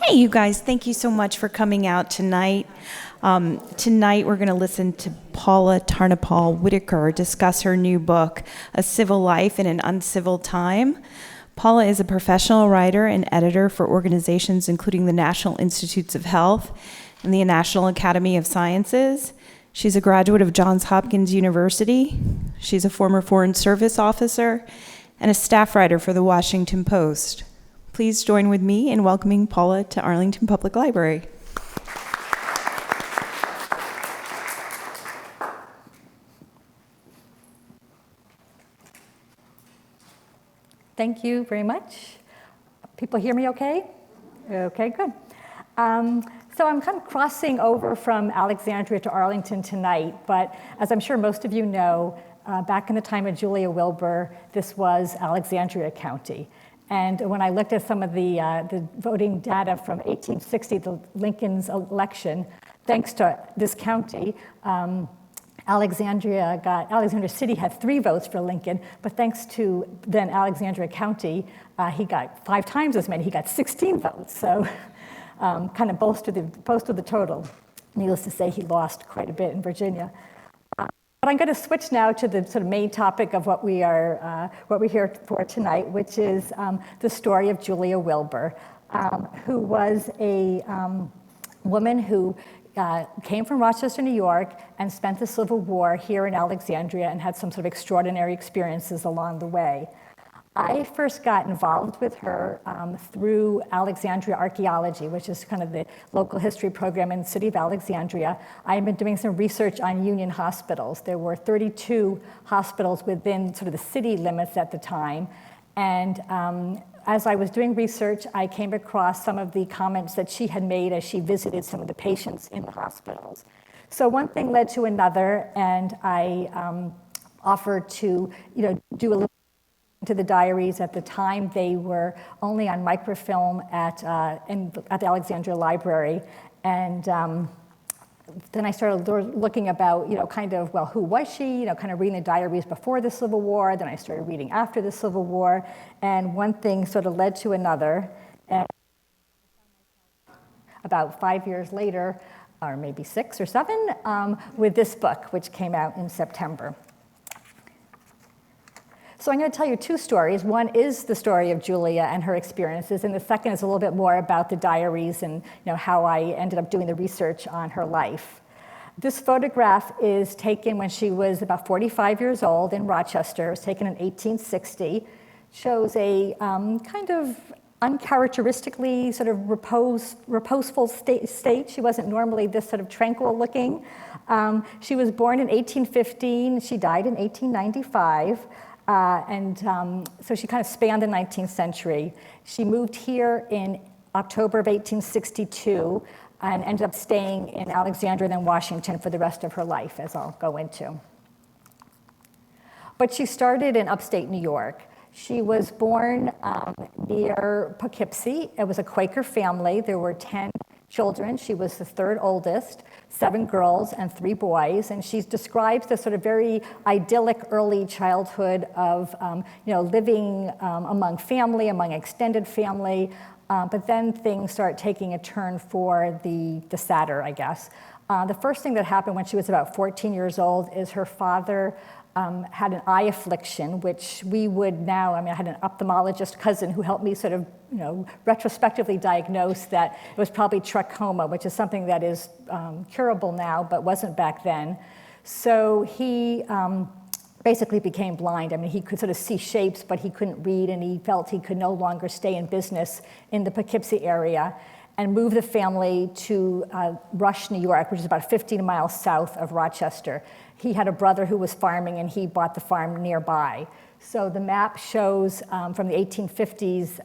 Hey, you guys, thank you so much for coming out tonight. Tonight we're going to listen to Paula Tarnapol Whitacre discuss her new book, A Civil Life in an Uncivil Time. Paula is a professional writer and editor for organizations including the National Institutes of Health and the National Academy of Sciences. She's a graduate of Johns Hopkins University. She's a former Foreign Service officer and a staff writer for the Washington Post. Please join with me in welcoming Paula to Arlington Public Library. Thank you very much. People hear me okay? Okay, good. So I'm kind of crossing over from Alexandria to Arlington tonight, but as I'm sure most of you know, back in the time of Julia Wilbur, this was Alexandria County. And when I looked at some of the voting data from 1860, the Lincoln's election, thanks to this county, Alexandria City had 3 votes for Lincoln, but thanks to then Alexandria County, he got 5 times as many. He got 16 votes, so kind of bolstered the total. Needless to say, he lost quite a bit in Virginia. But I'm going to switch now to the sort of main topic of what we're here for tonight, which is the story of Julia Wilbur, who was a woman who came from Rochester, New York, and spent the Civil War here in Alexandria and had some sort of extraordinary experiences along the way. I first got involved with her through Alexandria Archaeology, which is kind of the local history program in the city of Alexandria. I had been doing some research on Union hospitals. There were 32 hospitals within sort of the city limits at the time. And as I was doing research, I came across some of the comments that she had made as she visited some of the patients in the hospitals. So one thing led to another, and I offered to do a little into the diaries. At the time, they were only on microfilm at the Alexandria Library. And then I started looking about, who was she? Kind of reading the diaries before the Civil War. Then I started reading after the Civil War. And one thing sort of led to another. And about 5 years later, or maybe 6 or 7, with this book, which came out in September. So I'm going to tell you 2 stories. One is the story of Julia and her experiences, and the second is a little bit more about the diaries and how I ended up doing the research on her life. This photograph is taken when she was about 45 years old in Rochester. It was taken in 1860. Shows a kind of uncharacteristically sort of reposeful state. She wasn't normally this sort of tranquil looking. She was born in 1815. She died in 1895. So she kind of spanned the 19th century. She moved here in October of 1862 and ended up staying in Alexandria and then Washington for the rest of her life, as I'll go into. But she started in upstate New York. She was born near Poughkeepsie. It was a Quaker family. There were 10 children. She was the 3rd oldest, 7 girls and 3 boys. And she describes the sort of very idyllic early childhood of living among family, among extended family. But then things start taking a turn for the sadder, I guess. The first thing that happened when she was about 14 years old is her father had an eye affliction, which we would now, I had an ophthalmologist cousin who helped me sort of, retrospectively diagnose that it was probably trachoma, which is something that is curable now, but wasn't back then. So he basically became blind. He could sort of see shapes, but he couldn't read, and he felt he could no longer stay in business in the Poughkeepsie area, and moved the family to Rush, New York, which is about 15 miles south of Rochester. He had a brother who was farming, and he bought the farm nearby. So the map shows from the 1850s,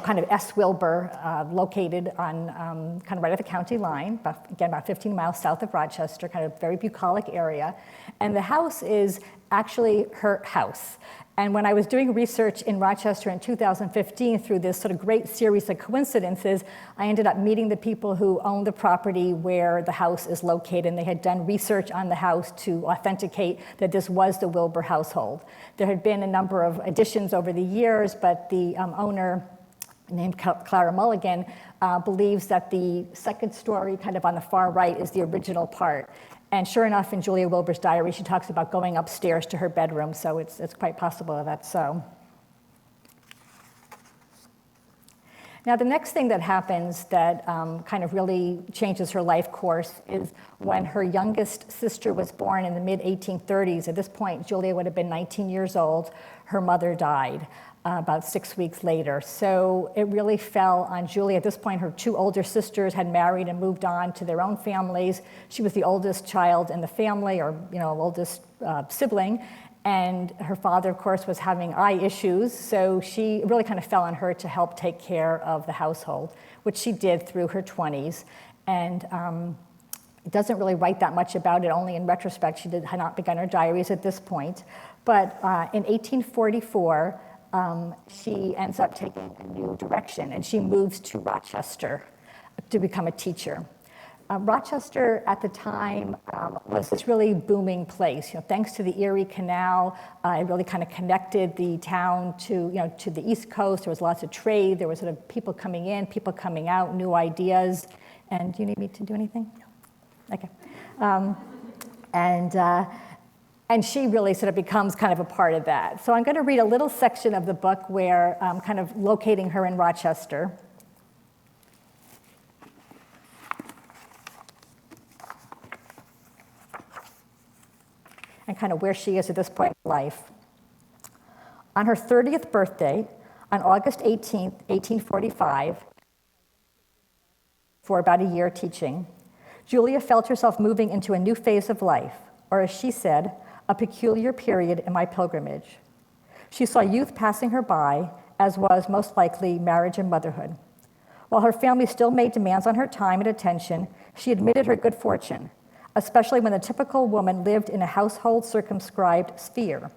kind of S. Wilbur, located on kind of right at the county line, about 15 miles south of Rochester, kind of very bucolic area. And the house is actually her house. And when I was doing research in Rochester in 2015 through this sort of great series of coincidences, I ended up meeting the people who own the property where the house is located, and they had done research on the house to authenticate that this was the Wilbur household. There had been a number of additions over the years, but the owner named Clara Mulligan, believes that the second story kind of on the far right is the original part. And sure enough, in Julia Wilbur's diary, she talks about going upstairs to her bedroom, so it's quite possible that that's so. Now, the next thing that happens that kind of really changes her life course is when her youngest sister was born in the mid-1830s. At this point, Julia would have been 19 years old. Her mother died about 6 weeks later. So it really fell on Julia. At this point, her two older sisters had married and moved on to their own families. She was the oldest child in the family, or oldest sibling. And her father, of course, was having eye issues, so she really kind of fell on her to help take care of the household, which she did through her 20s. And it doesn't really write that much about it, only in retrospect. She had not begun her diaries at this point. But in 1844, she ends up taking a new direction, and she moves to Rochester to become a teacher. Rochester at the time was this really booming place. Thanks to the Erie Canal, it really kind of connected the town to the East Coast. There was lots of trade. There was sort of people coming in, people coming out, new ideas. And do you need me to do anything? No. Okay. And she really sort of becomes kind of a part of that. So I'm going to read a little section of the book where I'm kind of locating her in Rochester. And kind of where she is at this point in life. On her 30th birthday, on August 18th, 1845, for about a year teaching, Julia felt herself moving into a new phase of life, or as she said, a peculiar period in my pilgrimage. She saw youth passing her by, as was most likely marriage and motherhood. While her family still made demands on her time and attention, she admitted her good fortune, especially when the typical woman lived in a household circumscribed sphere.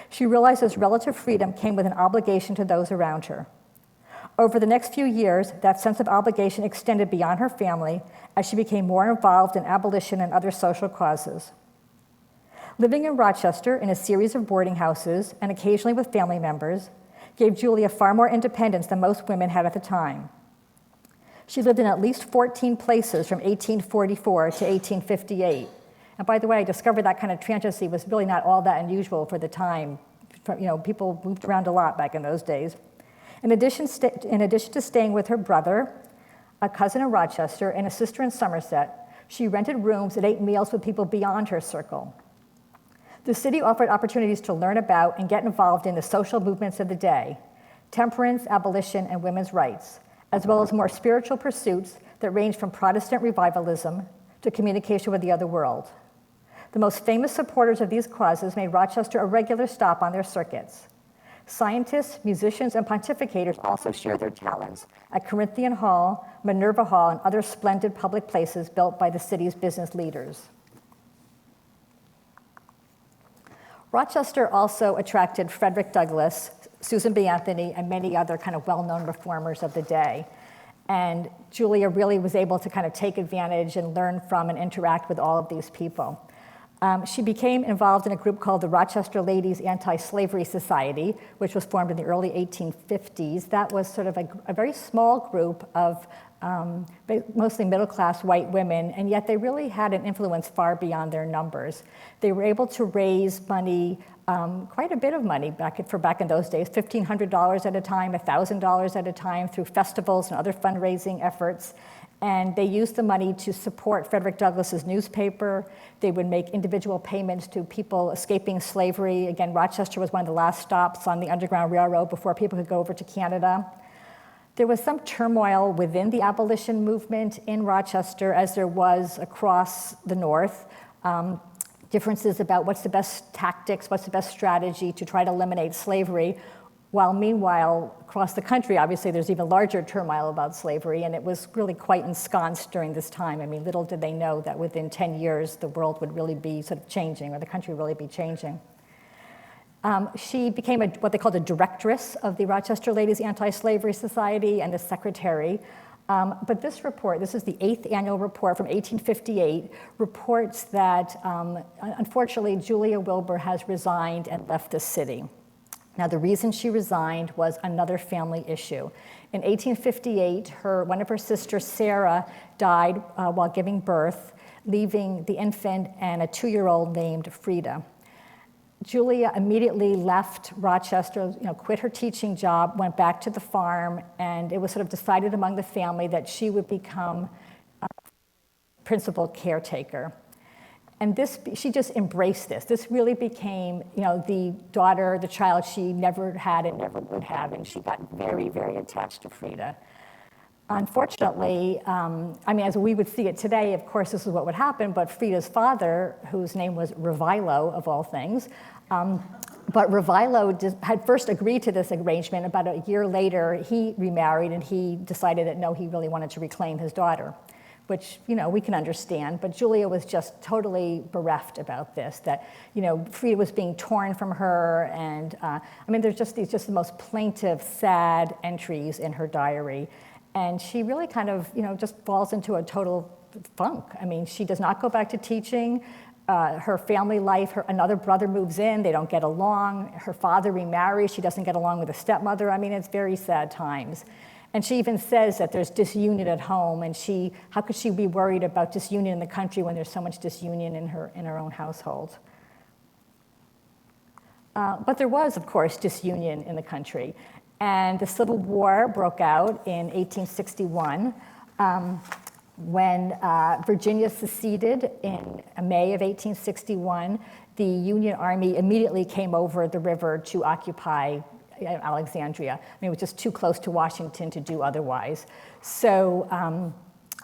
She realized this relative freedom came with an obligation to those around her. Over the next few years, that sense of obligation extended beyond her family as she became more involved in abolition and other social causes. Living in Rochester in a series of boarding houses, and occasionally with family members, gave Julia far more independence than most women had at the time. She lived in at least 14 places from 1844 to 1858. And by the way, I discovered that kind of transiency was really not all that unusual for the time. People moved around a lot back in those days. In addition to staying with her brother, a cousin in Rochester, and a sister in Somerset, she rented rooms and ate meals with people beyond her circle. The city offered opportunities to learn about and get involved in the social movements of the day: temperance, abolition, and women's rights, as well as more spiritual pursuits that range from Protestant revivalism to communication with the other world. The most famous supporters of these causes made Rochester a regular stop on their circuits. Scientists, musicians, and pontificators also shared their talents at Corinthian Hall, Minerva Hall, and other splendid public places built by the city's business leaders. Rochester also attracted Frederick Douglass, Susan B. Anthony, and many other kind of well-known reformers of the day. And Julia really was able to kind of take advantage and learn from and interact with all of these people. She became involved in a group called the Rochester Ladies Anti-Slavery Society, which was formed in the early 1850s. That was sort of a very small group of mostly middle-class white women, and yet they really had an influence far beyond their numbers. They were able to raise money, quite a bit of money back in those days, $1,500 at a time, $1,000 at a time, through festivals and other fundraising efforts. And they used the money to support Frederick Douglass's newspaper. They would make individual payments to people escaping slavery. Again, Rochester was one of the last stops on the Underground Railroad before people could go over to Canada. There was some turmoil within the abolition movement in Rochester, as there was across the North. Differences about what's the best tactics, what's the best strategy to try to eliminate slavery. While meanwhile, across the country, obviously, there's even larger turmoil about slavery, and it was really quite ensconced during this time. I mean, little did they know that within 10 years, the world would really be sort of changing, or the country would really be changing. She became what they called a directress of the Rochester Ladies Anti-Slavery Society and a secretary. But this report, this is the 8th annual report from 1858, reports that, unfortunately, Julia Wilbur has resigned and left the city. Now, the reason she resigned was another family issue. In 1858, one of her sisters, Sarah, died while giving birth, leaving the infant and a 2-year-old named Frida. Julia immediately left Rochester, quit her teaching job, went back to the farm, and it was sort of decided among the family that she would become principal caretaker. And she just embraced this. This really became, the daughter, the child she never had and never would have, and she got very, very attached to Frida. Unfortunately, as we would see it today, of course, this is what would happen, but Frida's father, whose name was Revillo, of all things, but Revillo had first agreed to this arrangement. About a year later, he remarried, and he decided that, no, he really wanted to reclaim his daughter, which, we can understand. But Julia was just totally bereft about this, that, Frida was being torn from her. And there's just the most plaintive, sad entries in her diary. And she really kind of, just falls into a total funk. She does not go back to teaching. Her family life, another brother moves in, they don't get along. Her father remarries, she doesn't get along with the stepmother. It's very sad times. And she even says that there's disunion at home, and how could she be worried about disunion in the country when there's so much disunion in her own household? But there was, of course, disunion in the country. And the Civil War broke out in 1861 when Virginia seceded in May of 1861. The Union Army immediately came over the river to occupy Alexandria. It was just too close to Washington to do otherwise. So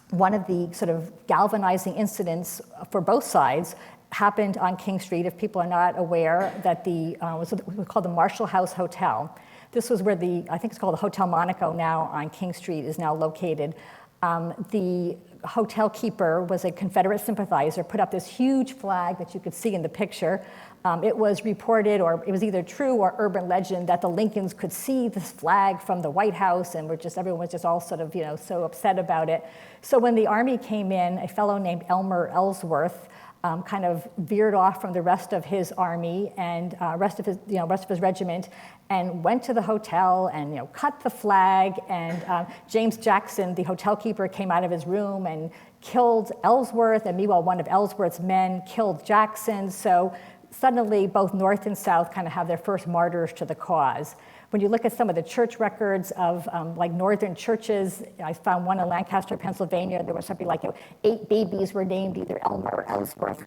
one of the sort of galvanizing incidents for both sides happened on King Street. If people are not aware, that was called the Marshall House Hotel. This was where I think it's called the Hotel Monaco now on King Street is now located. The hotel keeper was a Confederate sympathizer, put up this huge flag that you could see in the picture. It was reported, or it was either true or urban legend, that the Lincolns could see this flag from the White House, and everyone was just all sort of, so upset about it. So when the Army came in, a fellow named Elmer Ellsworth kind of veered off from the rest of his army and rest of his regiment, and went to the hotel and cut the flag. And James Jackson, the hotel keeper, came out of his room and killed Ellsworth. And meanwhile, one of Ellsworth's men killed Jackson. So suddenly, both North and South kind of have their first martyrs to the cause. When you look at some of the church records of northern churches, I found one in Lancaster, Pennsylvania. There was something like 8 babies were named either Elmer or Ellsworth.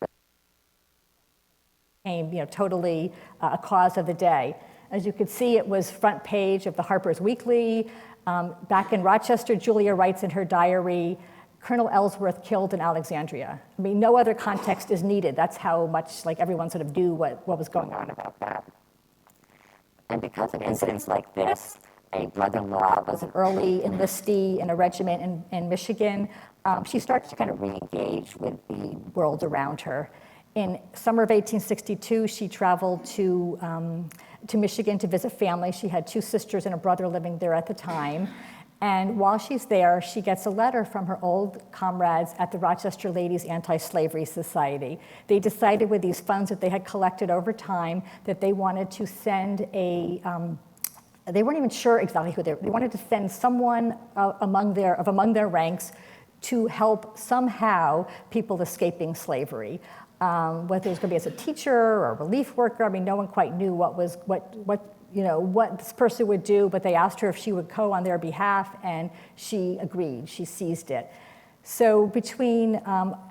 Became totally a cause of the day. As you could see, it was front page of the Harper's Weekly. Back in Rochester, Julia writes in her diary, Colonel Ellsworth killed in Alexandria. No other context is needed. That's how much everyone sort of knew what was going on about that. And because of incidents like this, a brother-in-law was an early enlistee in a regiment in Michigan. She starts to kind of re-engage with the world around her. In summer of 1862, she traveled to Michigan to visit family. She had 2 sisters and a brother living there at the time. And while she's there, she gets a letter from her old comrades at the Rochester Ladies Anti-Slavery Society. They decided with these funds that they had collected over time that they wanted to send they weren't even sure exactly who they wanted to send someone among their ranks to help somehow people escaping slavery. Whether it was going to be as a teacher or a relief worker, no one quite knew what this person would do, but they asked her if she would go on their behalf, and she agreed. She seized it. So between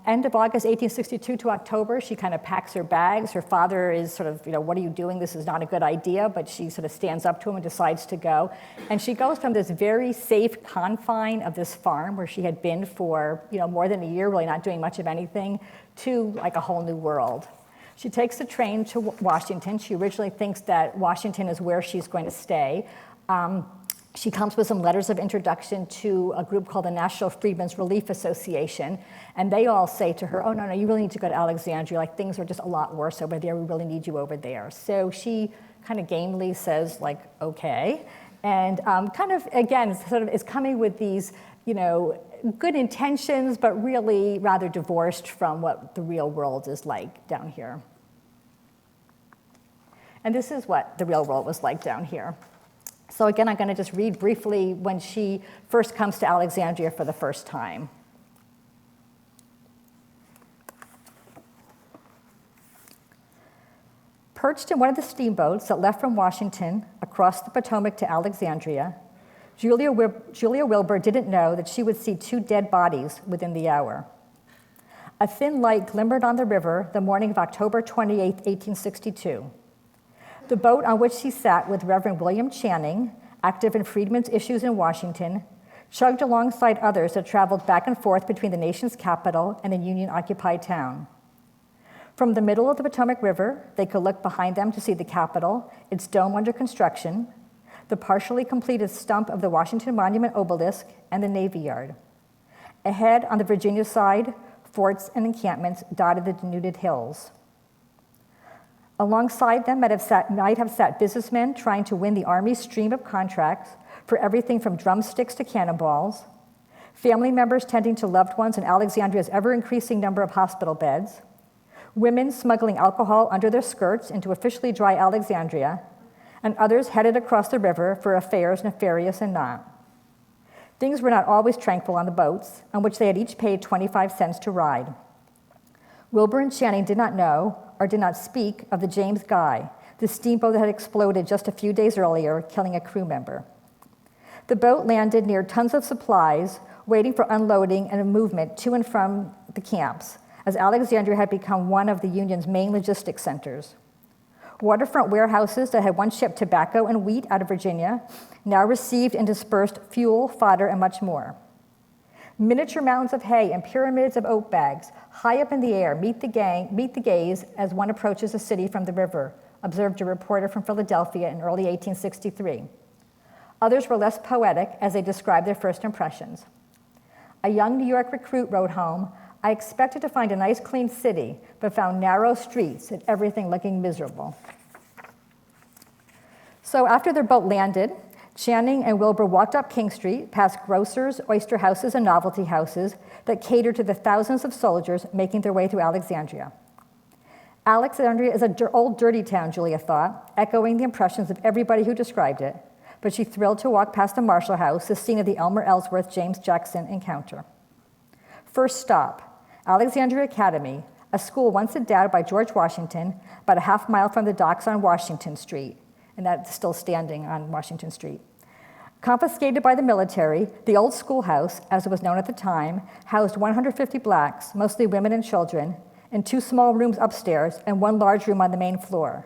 end of August 1862 to October, she kind of packs her bags. Her father is sort of, what are you doing? This is not a good idea, but she sort of stands up to him and decides to go. And she goes from this very safe confine of this farm where she had been for, more than a year, really not doing much of anything, to a whole new world. She takes the train to Washington. She originally thinks that Washington is where she's going to stay. She comes with some letters of introduction to a group called the National Freedmen's Relief Association, and they all say to her, oh, no, you really need to go to Alexandria. Things are just a lot worse over there. We really need you over there. So she kind of gamely says, okay, and kind of, again, sort of is coming with these, good intentions, but really rather divorced from what the real world is like down here. And this is what the real world was like down here. So again, I'm going to just read briefly when she first comes to Alexandria for the first time. Perched in one of the steamboats that left from Washington across the Potomac to Alexandria, Julia Wilbur didn't know that she would see 2 dead bodies within the hour. A thin light glimmered on the river the morning of October 28, 1862. The boat on which she sat with Reverend William Channing, active in freedmen's issues in Washington, chugged alongside others that traveled back and forth between the nation's capital and a Union-occupied town. From the middle of the Potomac River, they could look behind them to see the Capitol, its dome under construction, the partially completed stump of the Washington Monument obelisk, and the Navy Yard. Ahead, on the Virginia side, forts and encampments dotted the denuded hills. Alongside them might have sat businessmen trying to win the Army's stream of contracts for everything from drumsticks to cannonballs, family members tending to loved ones in Alexandria's ever-increasing number of hospital beds, women smuggling alcohol under their skirts into officially dry Alexandria, and others headed across the river for affairs nefarious and not. Things were not always tranquil on the boats, on which they had each paid 25 cents to ride. Wilbur and Channing did not know, or did not speak, of the James Guy, the steamboat that had exploded just a few days earlier, killing a crew member. The boat landed near tons of supplies, waiting for unloading and a movement to and from the camps, as Alexandria had become one of the Union's main logistics centers. Waterfront warehouses that had once shipped tobacco and wheat out of Virginia now received and dispersed fuel, fodder, and much more. Miniature mounds of hay and pyramids of oat bags high up in the air meet the gaze as one approaches the city from the river, observed a reporter from Philadelphia in early 1863. Others were less poetic as they described their first impressions. A young New York recruit wrote home, "I expected to find a nice clean city, but found narrow streets and everything looking miserable." So after their boat landed, Channing and Wilbur walked up King Street, past grocers, oyster houses, and novelty houses that catered to the thousands of soldiers making their way through Alexandria. Alexandria is an old, dirty town, Julia thought, echoing the impressions of everybody who described it, but she thrilled to walk past the Marshall House, the scene of the Elmer Ellsworth-James Jackson encounter. First stop, Alexandria Academy, a school once endowed by George Washington, about a half mile from the docks on Washington Street, and that's still standing on Washington Street. Confiscated by the military, the old schoolhouse, as it was known at the time, housed 150 blacks, mostly women and children, in 2 small rooms upstairs and 1 large room on the main floor.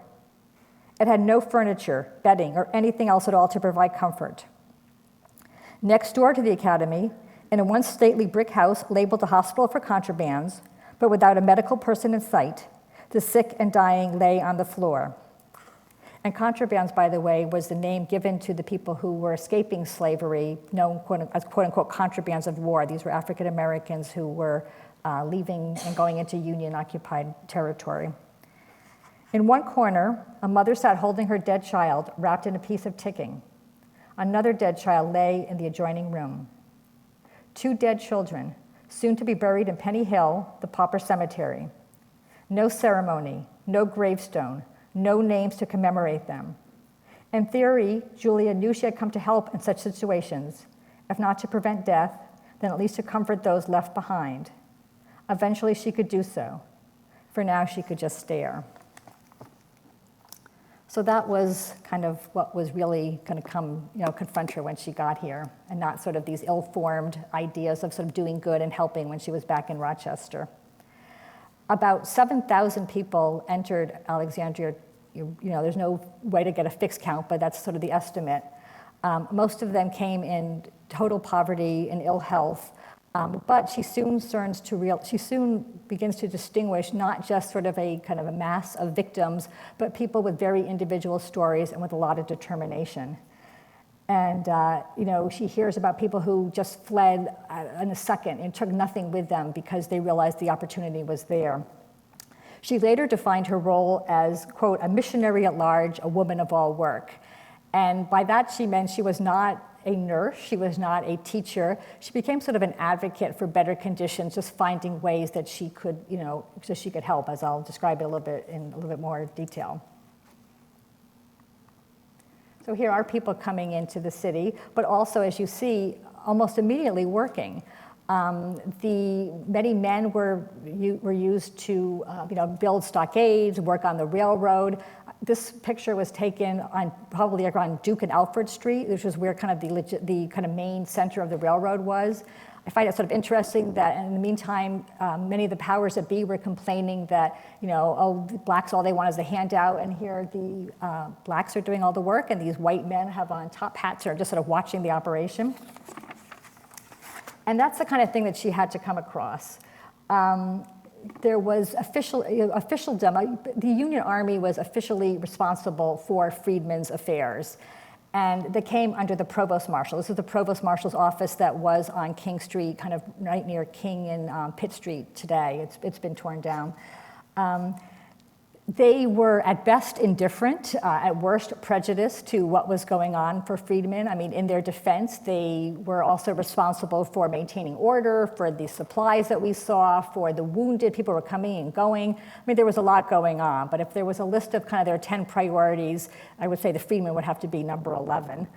It had no furniture, bedding, or anything else at all to provide comfort. Next door to the academy, in a once stately brick house labeled the Hospital for Contrabands, but without a medical person in sight, the sick and dying lay on the floor. And contrabands, by the way, was the name given to the people who were escaping slavery, known as quote-unquote contrabands of war. These were African Americans who were leaving and going into Union-occupied territory. In one corner, a mother sat holding her dead child, wrapped in a piece of ticking. Another dead child lay in the adjoining room. 2 dead children, soon to be buried in Penny Hill, the pauper cemetery. No ceremony, no gravestone, no names to commemorate them. In theory, Julia knew she had come to help in such situations, if not to prevent death, then at least to comfort those left behind. Eventually she could do so. For now, she could just stare. So that was kind of what was really going to confront her when she got here, and not sort of these ill-formed ideas of sort of doing good and helping when she was back in Rochester. About 7,000 people entered Alexandria. There's no way to get a fixed count, but that's sort of the estimate. Most of them came in total poverty and ill health. But she soon begins to distinguish not just sort of a kind of a mass of victims, but people with very individual stories and with a lot of determination. And she hears about people who just fled in a second and took nothing with them because they realized the opportunity was there. She later defined her role as, quote, a missionary at large, a woman of all work. And by that she meant she was not a nurse, she was not a teacher. She became sort of an advocate for better conditions, just finding ways that she could, so she could help, as I'll describe it in a little bit more detail. So here are people coming into the city, but also, as you see, almost immediately working. Many men were used to build stockades, work on the railroad. This picture was taken on probably around Duke and Alfred Street, which was where kind of the kind of main center of the railroad was. I find it sort of interesting that in the meantime, many of the powers that be were complaining that, oh, the blacks, all they want is a handout, and here the blacks are doing all the work, and these white men have on top hats and are just sort of watching the operation. And that's the kind of thing that she had to come across. There was officialdom. The Union Army was officially responsible for freedmen's affairs. And they came under the Provost Marshal. This is the Provost Marshal's office that was on King Street, kind of right near King and Pitt Street today. It's been torn down. They were at best indifferent, at worst prejudiced to what was going on for freedmen. I mean, in their defense, they were also responsible for maintaining order, for the supplies that we saw, for the wounded. People were coming and going. I mean, there was a lot going on, but if there was a list of kind of their 10 priorities, I would say the freedmen would have to be number 11.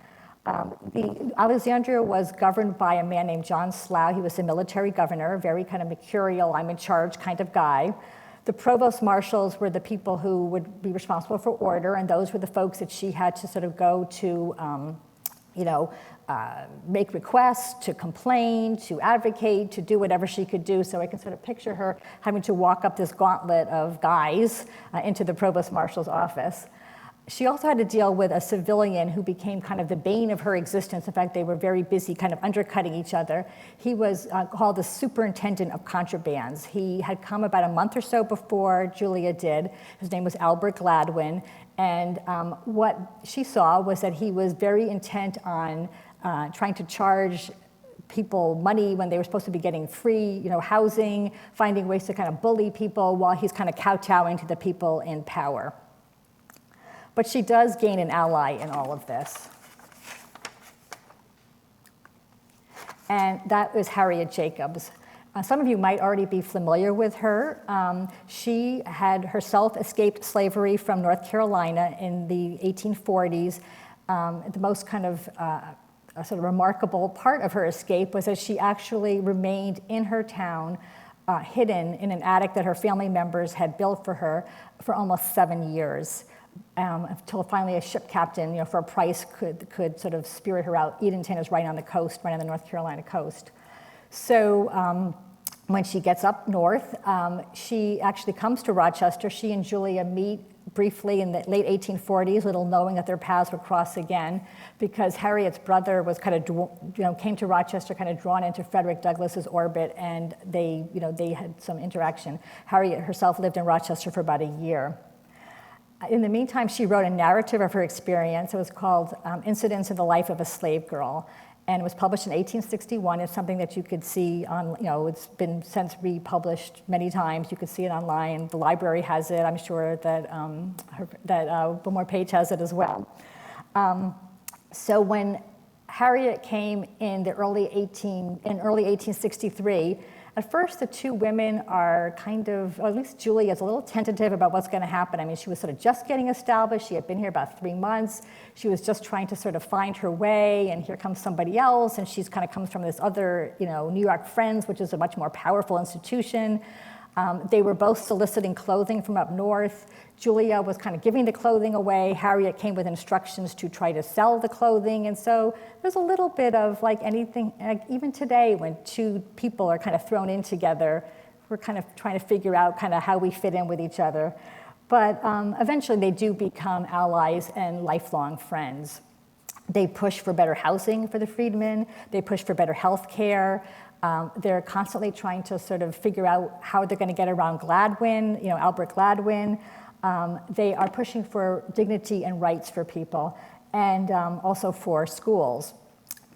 Alexandria was governed by a man named John Slough. He was a military governor, very kind of mercurial, I'm in charge kind of guy. The provost marshals were the people who would be responsible for order, and those were the folks that she had to sort of go to, make requests, to complain, to advocate, to do whatever she could do. So I can sort of picture her having to walk up this gauntlet of guys into the provost marshal's office. She also had to deal with a civilian who became kind of the bane of her existence. In fact, they were very busy kind of undercutting each other. He was called the superintendent of contrabands. He had come about a month or so before Julia did. His name was Albert Gladwin. And what she saw was that he was very intent on trying to charge people money when they were supposed to be getting free, housing, finding ways to kind of bully people while he's kind of kowtowing to the people in power. But she does gain an ally in all of this. And that is Harriet Jacobs. Some of you might already be familiar with her. She had herself escaped slavery from North Carolina in the 1840s. The most kind of sort of remarkable part of her escape was that she actually remained in her town, hidden in an attic that her family members had built for her for almost 7 years. Until finally a ship captain, for a price, could sort of spirit her out. Edenton is right on the coast, right on the North Carolina coast. So when she gets up north, she actually comes to Rochester. She and Julia meet briefly in the late 1840s, little knowing that their paths would cross again, because Harriet's brother was kind of, came to Rochester, kind of drawn into Frederick Douglass's orbit, and they had some interaction. Harriet herself lived in Rochester for about a year. In the meantime, she wrote a narrative of her experience. It was called Incidents in the Life of a Slave Girl, and it was published in 1861. It's something that you could see on, it's been since republished many times. You could see it online. The library has it. I'm sure that Wilmore Page has it as well. So when Harriet came in early 1863, at first, the two women are kind of, or at least Julia is a little tentative about what's going to happen. I mean, she was sort of just getting established. She had been here about 3 months. She was just trying to sort of find her way, and here comes somebody else, and she's kind of comes from this other, New York Friends, which is a much more powerful institution. They were both soliciting clothing from up north. Julia was kind of giving the clothing away. Harriet came with instructions to try to sell the clothing. And so there's a little bit of like anything, even today when two people are kind of thrown in together, we're kind of trying to figure out kind of how we fit in with each other. But eventually they do become allies and lifelong friends. They push for better housing for the freedmen. They push for better health care. They're constantly trying to sort of figure out how they're going to get around Gladwin, Albert Gladwin. They are pushing for dignity and rights for people, and also for schools.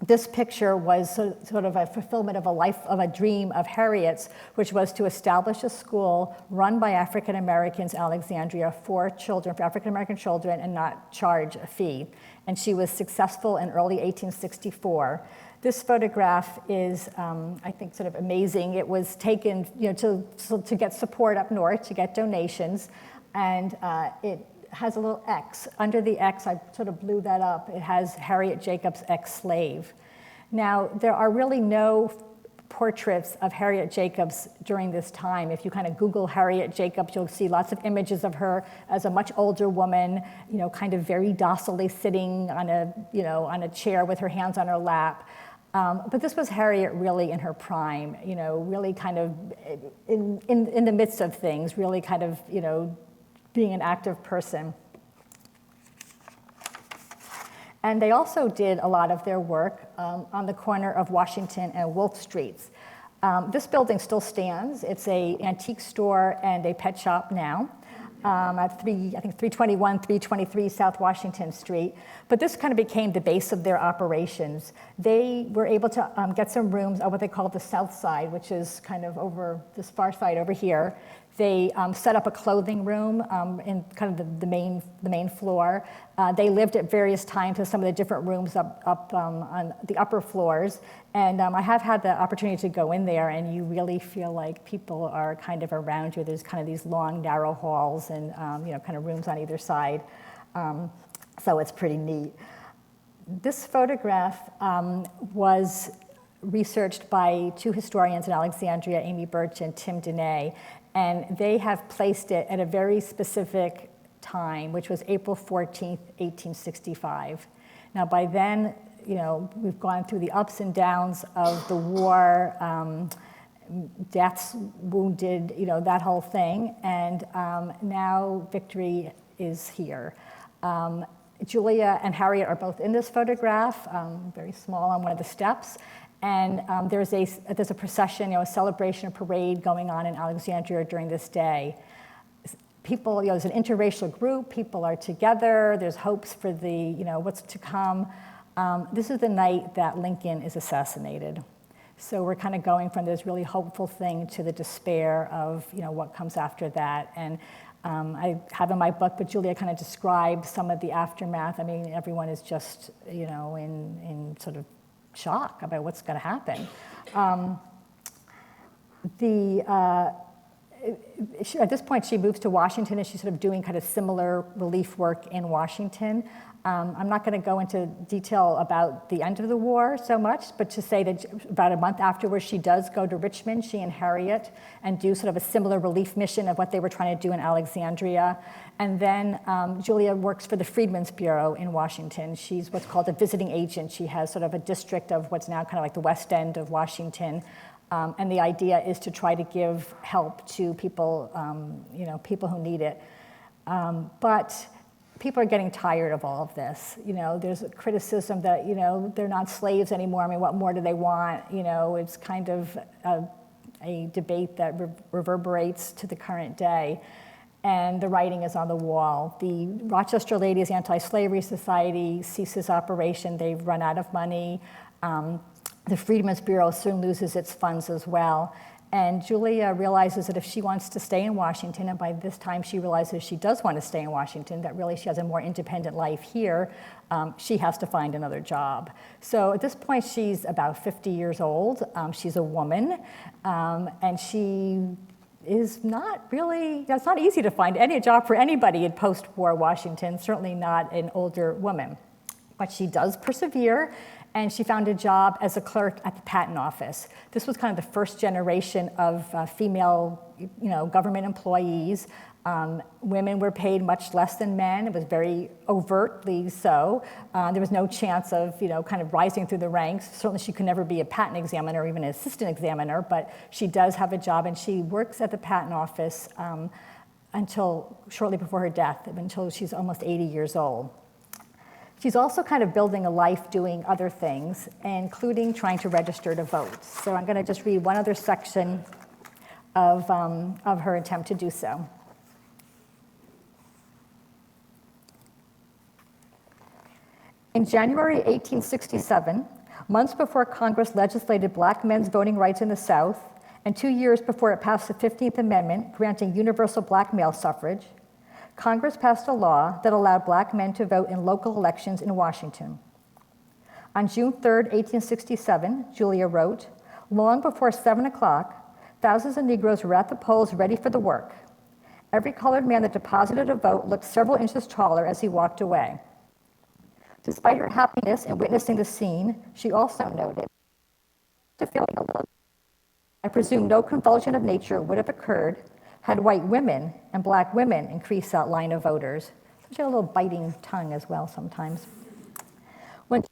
This picture was sort of a fulfillment of a dream of Harriet's, which was to establish a school run by African Americans, Alexandria, for African American children, and not charge a fee. And she was successful in early 1864. This photograph is, I think, sort of amazing. It was taken, to get support up north, to get donations, and it has a little X. Under the X, I sort of blew that up. It has Harriet Jacobs, ex-slave. Now, there are really no portraits of Harriet Jacobs during this time. If you kind of Google Harriet Jacobs, you'll see lots of images of her as a much older woman, kind of very docilely sitting on a chair with her hands on her lap. But this was Harriet really in her prime, really kind of in the midst of things, really kind of, being an active person. And they also did a lot of their work on the corner of Washington and Wolfe Streets. This building still stands. It's an antique store and a pet shop now at 321, 323 South Washington Street. But this kind of became the base of their operations. They were able to get some rooms on what they call the South Side, which is kind of over this far side over here. They set up a clothing room in kind of the main floor. They lived at various times in some of the different rooms up on the upper floors. And I have had the opportunity to go in there, and you really feel like people are kind of around you. There's kind of these long, narrow halls and kind of rooms on either side. So it's pretty neat. This photograph was researched by two historians in Alexandria, Amy Birch and Tim Denay. And they have placed it at a very specific time, which was April 14th, 1865. Now, by then, we've gone through the ups and downs of the war, deaths, wounded, that whole thing. And now victory is here. Julia and Harriet are both in this photograph, very small on one of the steps. And there's a procession, a celebration, a parade going on in Alexandria during this day. People, there's an interracial group, people are together, there's hopes for the, what's to come. This is the night that Lincoln is assassinated. So we're kind of going from this really hopeful thing to the despair of, what comes after that. And I have in my book, but Julia kind of describes some of the aftermath. I mean, everyone is just, in sort of shock about what's going to happen. At this point, she moves to Washington, and she's sort of doing kind of similar relief work in Washington. I'm not going to go into detail about the end of the war so much, but to say that about a month afterwards, she does go to Richmond, she and Harriet, and do sort of a similar relief mission of what they were trying to do in Alexandria. And then Julia works for the Freedmen's Bureau in Washington. She's what's called a visiting agent. She has sort of a district of what's now kind of like the West End of Washington. And the idea is to try to give help to people, people who need it. But people are getting tired of all of this. There's a criticism that, they're not slaves anymore. I mean, what more do they want? It's kind of a debate that reverberates to the current day. And the writing is on the wall. The Rochester Ladies Anti-Slavery Society ceases operation. They've run out of money. The Freedmen's Bureau soon loses its funds as well. And Julia realizes that if she wants to stay in Washington, and by this time she realizes she does want to stay in Washington, that really she has a more independent life here, she has to find another job. So at this point, she's about 50 years old. She's a woman, and she is not really, it's not easy to find any job for anybody in post-war Washington, certainly not an older woman. But she does persevere, and she found a job as a clerk at the patent office. This was kind of the first generation of female, government employees. Women were paid much less than men. It was very overtly so. There was no chance of, kind of rising through the ranks. Certainly she could never be a patent examiner or even an assistant examiner, but she does have a job, and she works at the patent office until shortly before her death, until she's almost 80 years old. She's also kind of building a life doing other things, including trying to register to vote. So I'm going to just read one other section of her attempt to do so. In January 1867, months before Congress legislated black men's voting rights in the South, and 2 years before it passed the 15th Amendment granting universal black male suffrage, Congress passed a law that allowed black men to vote in local elections in Washington. On June 3, 1867, Julia wrote, "Long before 7 o'clock, thousands of Negroes were at the polls ready for the work. Every colored man that deposited a vote looked several inches taller as he walked away. Despite her happiness in witnessing the scene, she also noted, I presume no convulsion of nature would have occurred had white women and black women increased that line of voters. She had a little biting tongue as well sometimes. When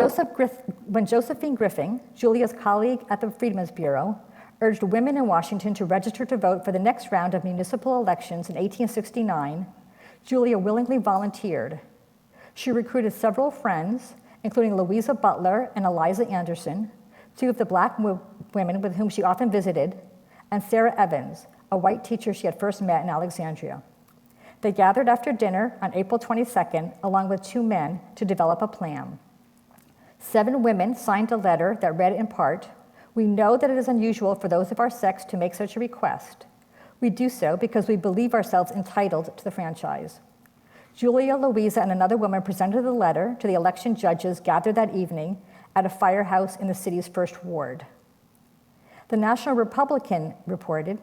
Josephine Griffin, Julia's colleague at the Freedmen's Bureau, urged women in Washington to register to vote for the next round of municipal elections in 1869, Julia willingly volunteered. She recruited several friends, including Louisa Butler and Eliza Anderson, two of the black women with whom she often visited, and Sarah Evans, a white teacher she had first met in Alexandria. They gathered after dinner on April 22nd, along with two men, to develop a plan. 7 women signed a letter that read in part, "We know that it is unusual for those of our sex to make such a request. We do so because we believe ourselves entitled to the franchise." Julia, Louisa, and another woman presented the letter to the election judges gathered that evening at a firehouse in the city's first ward. The National Republican reported,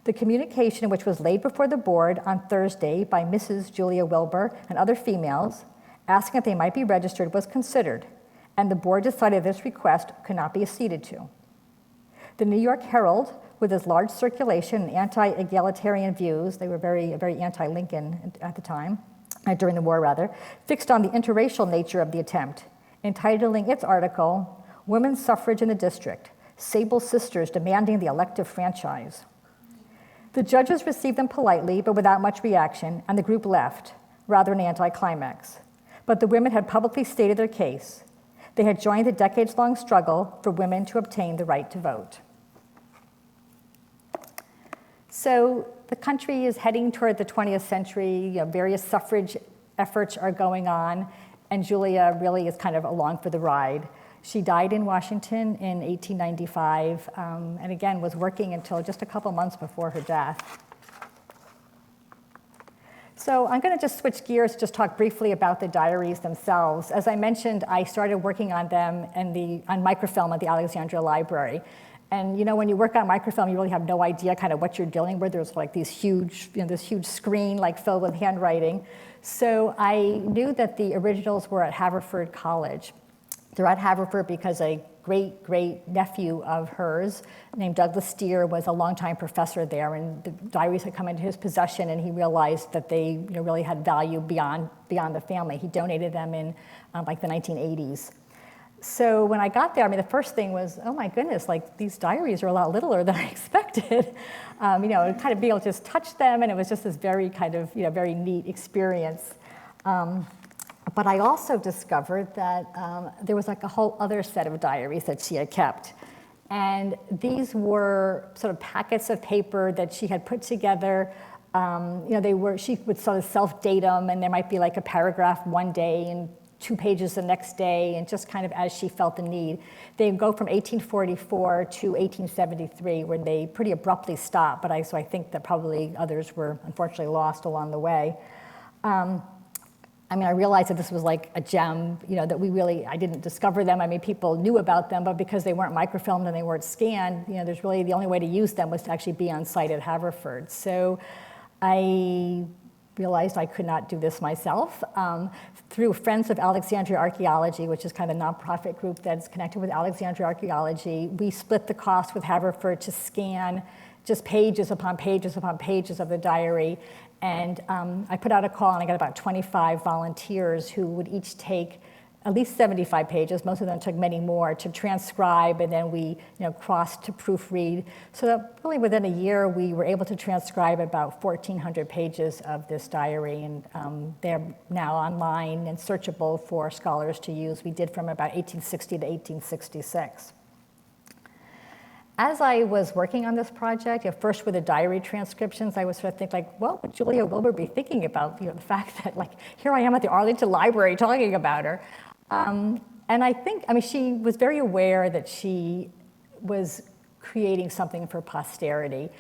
the communication, which was laid before the board on Thursday by Mrs. Julia Wilbur and other females, asking if they might be registered, was considered, and the board decided this request could not be acceded to. The New York Herald, with its large circulation and anti-egalitarian views, they were very anti-Lincoln at the time, during the war rather, fixed on the interracial nature of the attempt, entitling its article, "Women's Suffrage in the District, Sable Sisters Demanding the Elective Franchise." The judges received them politely, but without much reaction, and the group left, rather an anticlimax. But the women had publicly stated their case. They had joined the decades-long struggle for women to obtain the right to vote. So the country is heading toward the 20th century. Various suffrage efforts are going on, and Julia really is kind of along for the ride. She died in Washington in 1895, and again was working until just a couple months before her death. So I'm going to just switch gears, just talk briefly about the diaries themselves. As I mentioned, I started working on them on microfilm at the Alexandria Library. And when you work on microfilm, you really have no idea kind of what you're dealing with. There's like these huge, this huge screen like filled with handwriting. So I knew that the originals were at Haverford College. They're at Haverford because a great nephew of hers named Douglas Steer was a longtime professor there, and the diaries had come into his possession, and he realized that they really had value beyond the family. He donated them in like the 1980s. So when I got there, the first thing was, oh my goodness, like these diaries are a lot littler than I expected. Kind of be able to just touch them, and it was just this very kind of, very neat experience. But I also discovered that there was like a whole other set of diaries that she had kept. And these were sort of packets of paper that she had put together. She would sort of self-date them, and there might be like a paragraph one day and 2 pages the next day, and just kind of as she felt the need. They go from 1844 to 1873, when they pretty abruptly stopped, so I think that probably others were unfortunately lost along the way. I realized that this was like a gem, that I didn't discover them. People knew about them, but because they weren't microfilmed and they weren't scanned, there's really the only way to use them was to actually be on site at Haverford. So I realized I could not do this myself. Through Friends of Alexandria Archaeology, which is kind of a nonprofit group that's connected with Alexandria Archaeology, we split the cost with Haverford to scan just pages upon pages upon pages of the diary. And I put out a call, and I got about 25 volunteers who would each take at least 75 pages. Most of them took many more to transcribe, and then we crossed to proofread. So that really within a year, we were able to transcribe about 1,400 pages of this diary, and they're now online and searchable for scholars to use. We did from about 1860 to 1866. As I was working on this project, first with the diary transcriptions, I would sort of think what would Julia Wilbur be thinking about the fact that here I am at the Arlington Library talking about her. And I think, she was very aware that she was creating something for posterity.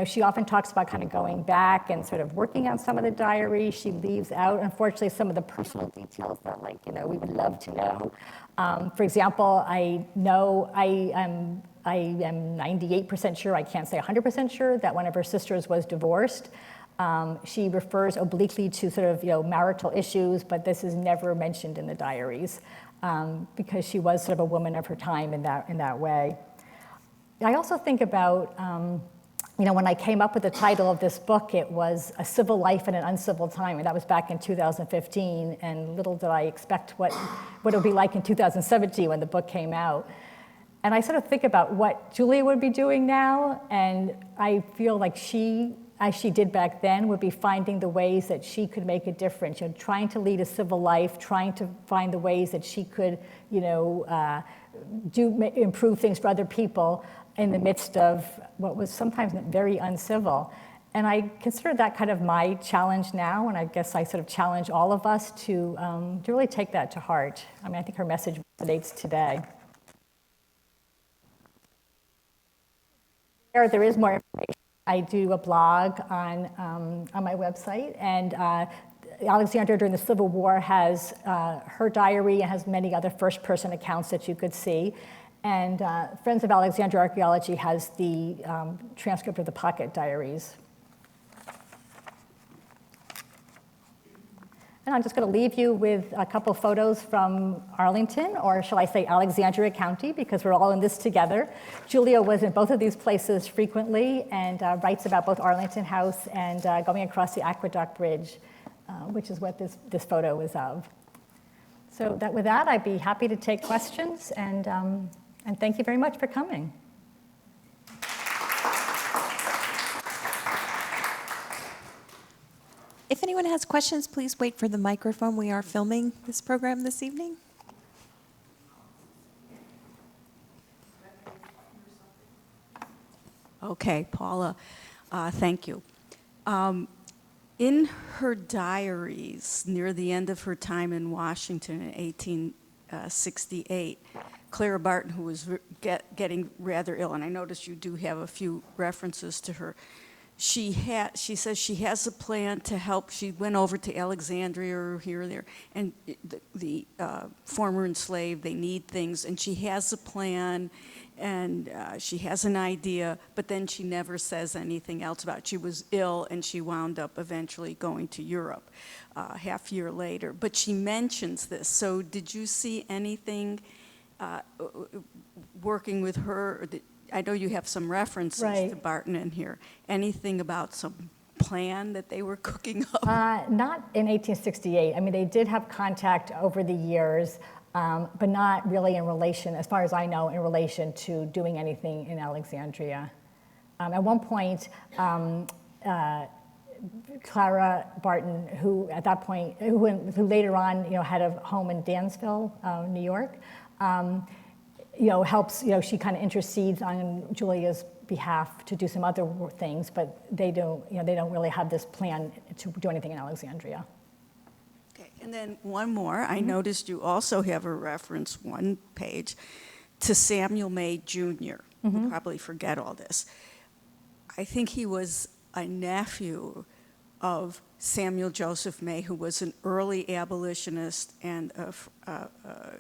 She often talks about kind of going back and sort of working on some of the diary. She leaves out, unfortunately, some of the personal details that we would love to know. For example, I am 98% sure, I can't say 100% sure, that one of her sisters was divorced. She refers obliquely to sort of marital issues, but this is never mentioned in the diaries because she was sort of a woman of her time in that way. I also think about when I came up with the title of this book, it was A Civil Life in an Uncivil Time, and that was back in 2015, and little did I expect what it would be like in 2017 when the book came out. And I sort of think about what Julia would be doing now, and I feel like she, as she did back then, would be finding the ways that she could make a difference, trying to lead a civil life, trying to find the ways that she could, improve things for other people in the midst of what was sometimes very uncivil. And I consider that kind of my challenge now, and I guess I sort of challenge all of us to really take that to heart. I mean, I think her message resonates today. There is more information. I do a blog on my website, and Alexandria during the Civil War has her diary and has many other first-person accounts that you could see. And Friends of Alexandria Archaeology has the transcript of the pocket diaries. And I'm just going to leave you with a couple photos from Arlington, or shall I say Alexandria County, because we're all in this together. Julia was in both of these places frequently and writes about both Arlington House and going across the Aqueduct Bridge, which is what this photo is of. So with that, I'd be happy to take questions, and thank you very much for coming. If anyone has questions, please wait for the microphone. We are filming this program this evening. Okay, Paula, thank you. In her diaries, near the end of her time in Washington in 1868, Clara Barton, who was getting rather ill, and I noticed you do have a few references to her, she says she has a plan to help. She went over to Alexandria or here or there, and the former enslaved, they need things, and she has a plan, and she has an idea, but then she never says anything else about it. She was ill, and she wound up eventually going to Europe half a year later. But she mentions this. So did you see anything working with her? I know you have some references to Barton in here. Anything about some plan that they were cooking up? Not in 1868. I mean, they did have contact over the years, but not really in relation, as far as I know, in relation to doing anything in Alexandria. At one point, Clara Barton, who at that point, who later on, had a home in Dansville, New York, helps, she kind of intercedes on Julia's behalf to do some other things, but they don't really have this plan to do anything in Alexandria. Okay, and then one more. I noticed you also have a reference, one page, to Samuel May Jr. You probably forget all this. I think he was a nephew of Samuel Joseph May, who was an early abolitionist, and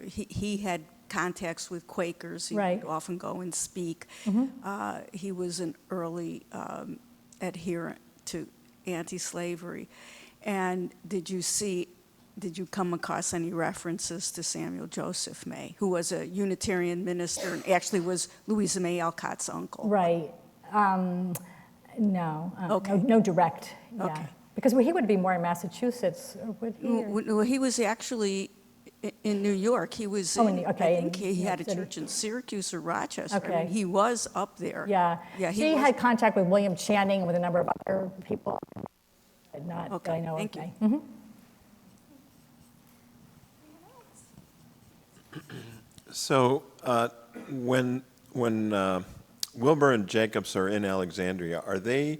he had contacts with Quakers. He would often go and speak. He was an early adherent to anti-slavery. And did you come across any references to Samuel Joseph May, who was a Unitarian minister and actually was Louisa May Alcott's uncle? Right. No. Okay. No direct. Yeah. Okay. Because he would be more in Massachusetts, would he? Well, he was actually in New York. He was. I think he had a church in Syracuse or Rochester. Okay. I mean, he was up there. Yeah. He had contact with William Channing and with a number of other people. But not that I know of. Thank you. So when Wilbur and Jacobs are in Alexandria, are they?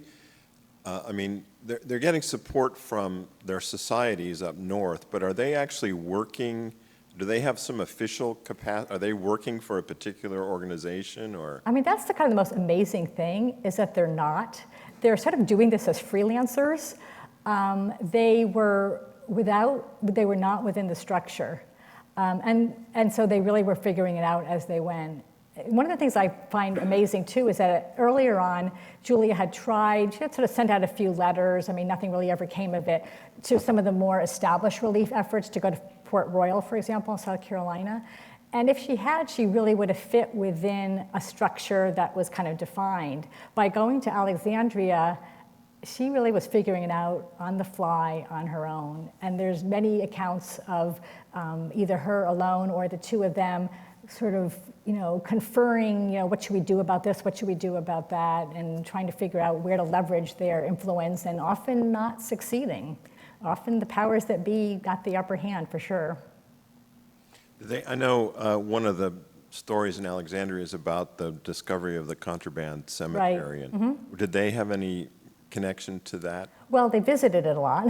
They're getting support from their societies up north, but are they actually working? Do they have some official capacity? Are they working for a particular organization, or? I mean, that's the kind of the most amazing thing is that they're not. They're sort of doing this as freelancers. They were not within the structure, and so they really were figuring it out as they went. one of the things I find amazing too is that earlier on, Julia had tried, she had sort of sent out a few letters, I mean, nothing really ever came of it, to some of the more established relief efforts to go to Port Royal, for example, in South Carolina. And if she had, she really would have fit within a structure that was kind of defined. By going to Alexandria, she really was figuring it out on the fly on her own. And there's many accounts of either her alone or the two of them sort of, conferring, what should we do about this, what should we do about that, and trying to figure out where to leverage their influence, and often not succeeding. Often the powers that be got the upper hand, for sure. I know one of the stories in Alexandria is about the discovery of the contraband cemetery. Right. And did they have any connection to that? Well, they visited it a lot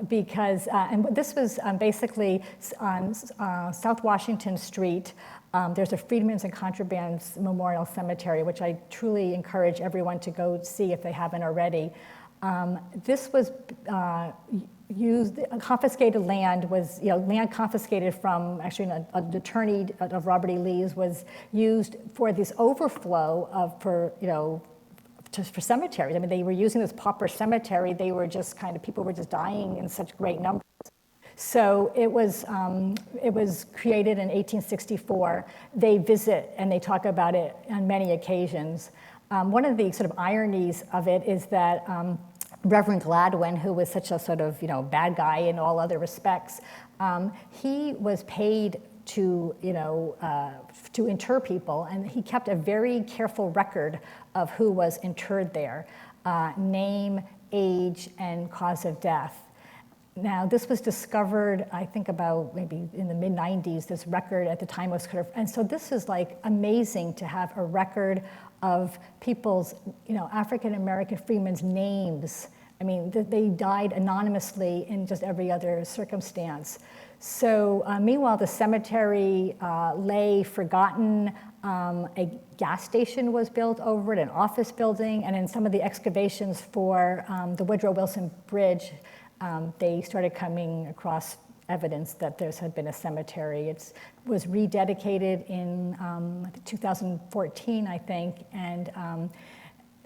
because, and this was basically on South Washington Street. There's a Freedmen's and Contrabands Memorial Cemetery, which I truly encourage everyone to go see if they haven't already. This was used, confiscated land was, land confiscated from actually an attorney of Robert E. Lee's was used for this overflow of, for cemeteries. I mean, they were using this pauper cemetery. They were just people were just dying in such great numbers. So it was created in 1864. They visit and they talk about it on many occasions. One of the sort of ironies of it is that Reverend Gladwin, who was such a sort of bad guy in all other respects, he was paid to inter people, and he kept a very careful record of who was interred there, name, age, and cause of death. Now, this was discovered, I think, about maybe in the mid-90s. This record at the time was and so this is like amazing to have a record of people's, African-American freedmen's names. I mean, they died anonymously in just every other circumstance. So meanwhile, the cemetery lay forgotten. A gas station was built over it, an office building, and in some of the excavations for the Woodrow Wilson Bridge, they started coming across evidence that there had been a cemetery. It was rededicated in 2014, I think, and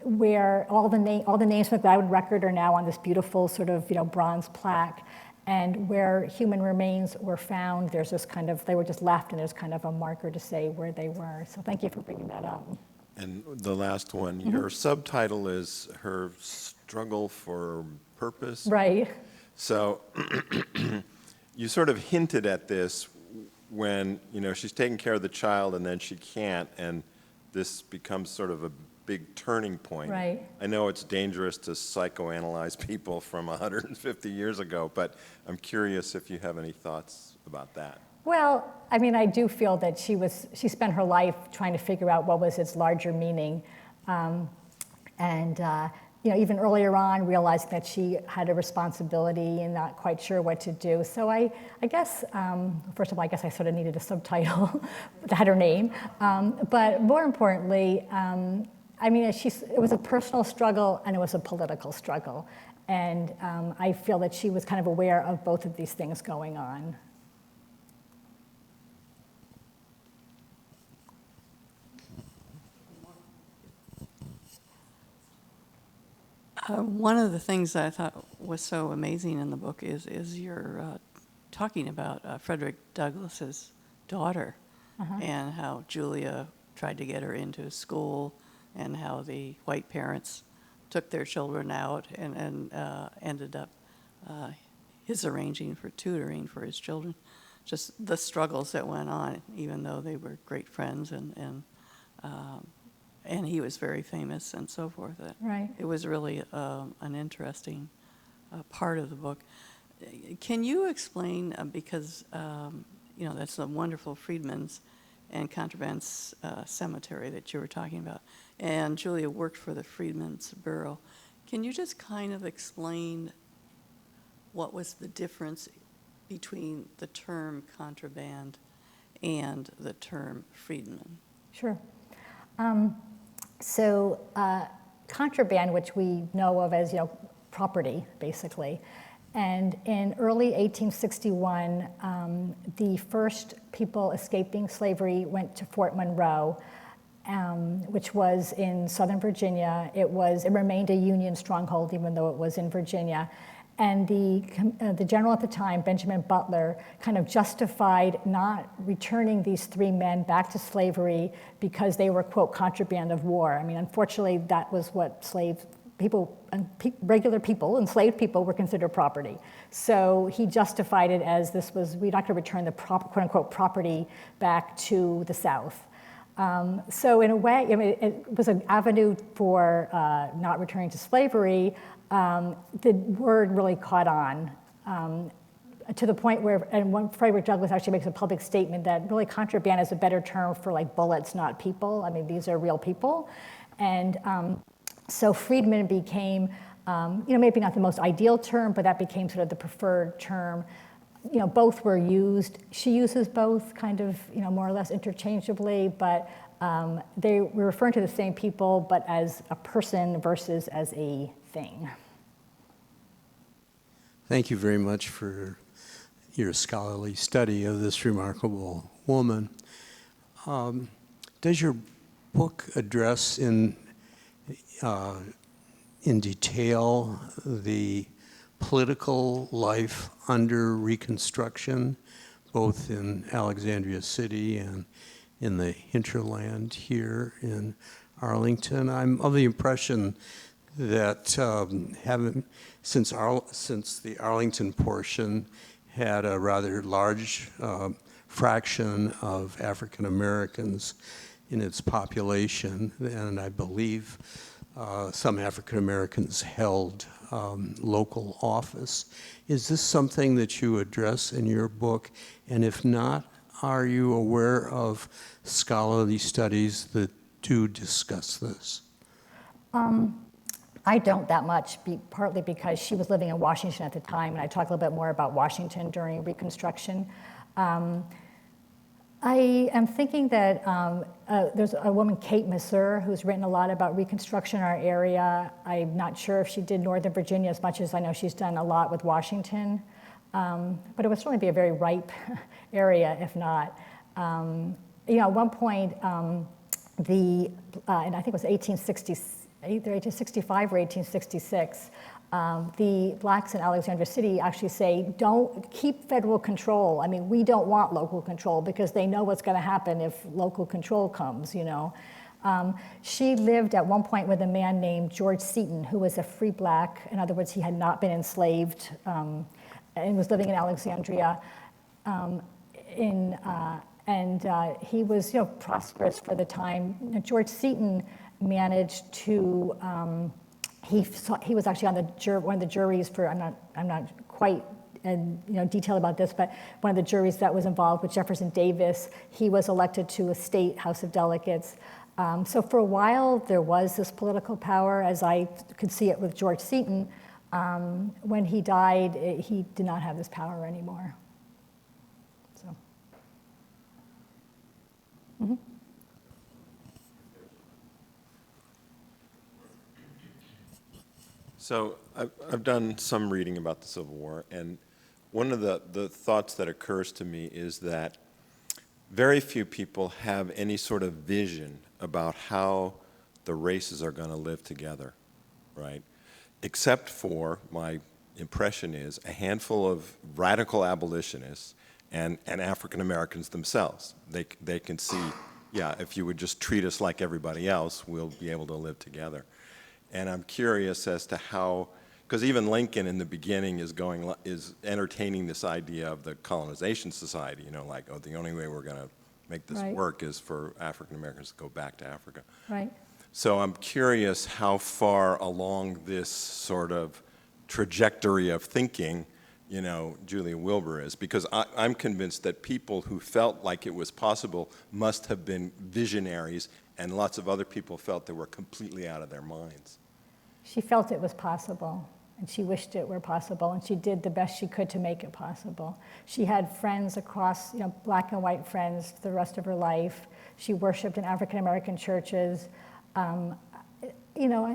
where all the names from the Gladwin record are now on this beautiful sort of bronze plaque. And where human remains were found, there's this they were just left, and there's kind of a marker to say where they were. So thank you for bringing that up. And the last one, your subtitle is Her Struggle for Purpose. Right. So you sort of hinted at this when, she's taking care of the child and then she can't, and this becomes sort of a big turning point. Right. I know it's dangerous to psychoanalyze people from 150 years ago, but I'm curious if you have any thoughts about that. Well, I mean, I do feel that she spent her life trying to figure out what was its larger meaning. Even earlier on, realizing that she had a responsibility and not quite sure what to do. So I guess, first of all, I sort of needed a subtitle that had her name. But more importantly, it was a personal struggle and it was a political struggle. And I feel that she was kind of aware of both of these things going on. One of the things that I thought was so amazing in the book is you're talking about Frederick Douglass's daughter, and how Julia tried to get her into school, and how the white parents took their children out and ended up his arranging for tutoring for his children. Just the struggles that went on, even though they were great friends, and he was very famous and so forth. Right. It was really an interesting part of the book. Can you explain, because that's the wonderful Freedmen's and Contrabands Cemetery that you were talking about, and Julia worked for the Freedmen's Bureau. Can you just kind of explain what was the difference between the term contraband and the term freedman? Sure. Contraband, which we know of as property, basically, And in early 1861, the first people escaping slavery went to Fort Monroe, which was in Southern Virginia. It remained a Union stronghold, even though it was in Virginia. And the general at the time, Benjamin Butler, kind of justified not returning these three men back to slavery because they were, quote, contraband of war. I mean, unfortunately, that was what regular people, enslaved people, were considered property. So he justified it as we're not going to return the quote unquote property back to the South. So in a way, I mean, it was an avenue for not returning to slavery. The word really caught on to the point where, Frederick Douglass actually makes a public statement that really contraband is a better term for like bullets, not people. I mean, these are real people. And so freedmen became, maybe not the most ideal term, but that became sort of the preferred term. Both were used. She uses both kind of, more or less interchangeably, but they were referring to the same people, but as a person versus as a thing. Thank you very much for your scholarly study of this remarkable woman. Does your book address in detail the political life under Reconstruction, both in Alexandria City and in the hinterland here in Arlington? I'm of the impression that since the Arlington portion had a rather large fraction of African Americans in its population, and I believe some African Americans held local office. Is this something that you address in your book? And if not, are you aware of scholarly studies that do discuss this? I don't that much, partly because she was living in Washington at the time, and I talk a little bit more about Washington during Reconstruction. I am thinking that there's a woman, Kate Masur, who's written a lot about Reconstruction in our area. I'm not sure if she did Northern Virginia as much as I know she's done a lot with Washington. But it would certainly be a very ripe area, if not. At one point, and I think it was 1860, either 1865 or 1866, the blacks in Alexandria City actually say, don't keep federal control. I mean, we don't want local control because they know what's going to happen if local control comes, She lived at one point with a man named George Seton, who was a free black. In other words, he had not been enslaved and was living in Alexandria. He was, prosperous for the time. George Seton managed to, he was actually on one of the juries for, I'm not quite in detail about this, but one of the juries that was involved with Jefferson Davis. He was elected to a state House of Delegates. So for a while, there was this political power, as I could see it with George Seton. When he died, he did not have this power anymore. So. Mm-hmm. So I've done some reading about the Civil War, and one of the thoughts that occurs to me is that very few people have any sort of vision about how the races are going to live together, right? Except for, my impression is, a handful of radical abolitionists and African Americans themselves. They can see, yeah, if you would just treat us like everybody else, we'll be able to live together. And I'm curious as to how, because even Lincoln in the beginning is entertaining this idea of the colonization society, like, oh, the only way we're going to make this work is for African Americans to go back to Africa. Right. So I'm curious how far along this sort of trajectory of thinking, Julia Wilbur is, because I'm convinced that people who felt like it was possible must have been visionaries, and lots of other people felt they were completely out of their minds. She felt it was possible, and she wished it were possible, and she did the best she could to make it possible. She had friends across, black and white friends for the rest of her life. She worshiped in African American churches.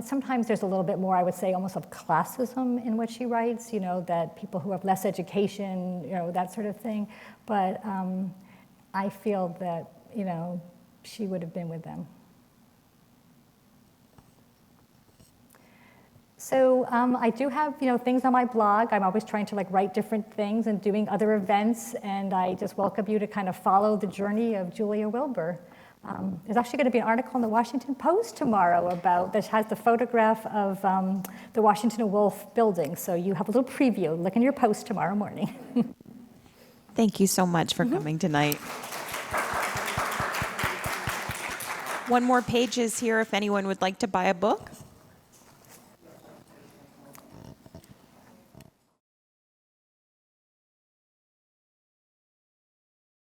sometimes there's a little bit more, I would say, almost of classism in what she writes, that people who have less education, that sort of thing. But I feel that, she would have been with them. So I do have, things on my blog. I'm always trying to write different things and doing other events, and I just welcome you to kind of follow the journey of Julia Wilbur. There's actually going to be an article in the Washington Post tomorrow that has the photograph of the Washington Wolf building. So you have a little preview. Look in your Post tomorrow morning. Thank you so much for coming tonight. One more page is here if anyone would like to buy a book.